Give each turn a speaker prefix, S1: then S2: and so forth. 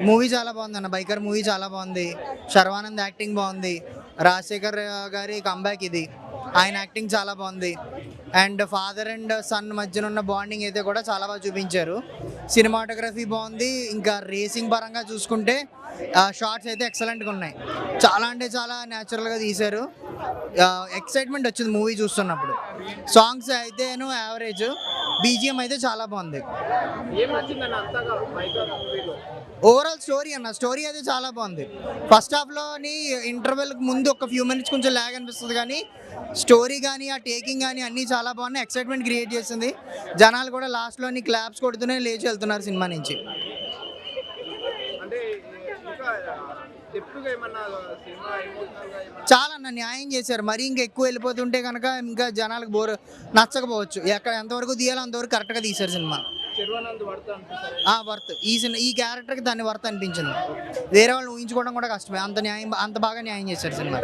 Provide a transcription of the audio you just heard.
S1: Movie చాలా బాగుంది అన్న. బైకర్ మూవీ చాలా బాగుంది. శర్వానంద్ యాక్టింగ్ బాగుంది. రాజశేఖర్ గారి కంబ్యాక్ ఇది. ఆయన యాక్టింగ్ చాలా బాగుంది. అండ్ ఫాదర్ అండ్ సన్ మధ్యన ఉన్న బాండింగ్ అయితే కూడా చాలా బాగా చూపించారు. సినిమాటోగ్రఫీ బాగుంది. ఇంకా రేసింగ్ పరంగా చూసుకుంటే షార్ట్స్ అయితే ఎక్సలెంట్గా ఉన్నాయి. చాలా అంటే చాలా న్యాచురల్గా తీశారు. ఎక్సైట్మెంట్ వచ్చింది మూవీ చూస్తున్నప్పుడు. సాంగ్స్ అయితేను యావరేజ్, బీజిఎం అయితే చాలా బాగుంది. ఓవరాల్ స్టోరీ అన్న, స్టోరీ అయితే చాలా బాగుంది. ఫస్ట్ హాఫ్లోని ఇంటర్వెల్కి ముందు ఒక ఫ్యూ మినిట్స్ కొంచెం ల్యాగ్ అనిపిస్తుంది, కానీ స్టోరీ కానీ ఆ టేకింగ్ కానీ అన్నీ చాలా బాగున్నాయి. ఎక్సైట్మెంట్ క్రియేట్ చేసింది. జనాలు కూడా లాస్ట్లోని క్లాప్స్ కొడుతూనే లేచి వెళ్తున్నారు సినిమా నుంచి. చాలా అన్న న్యాయం చేశారు. మరీ ఇంకా ఎక్కువ వెళ్ళిపోతుంటే కనుక ఇంకా జనాలకు నచ్చకపోవచ్చు. ఎంతవరకు తీయాలో అంతవరకు కరెక్ట్గా తీశారు సినిమా. వర్త్ ఈ క్యారెక్టర్కి దాన్ని వర్త్ అనిపించింది. వేరే వాళ్ళు ఊహించుకోవడం కూడా కష్టమే. అంత బాగా న్యాయం చేశారు సినిమా.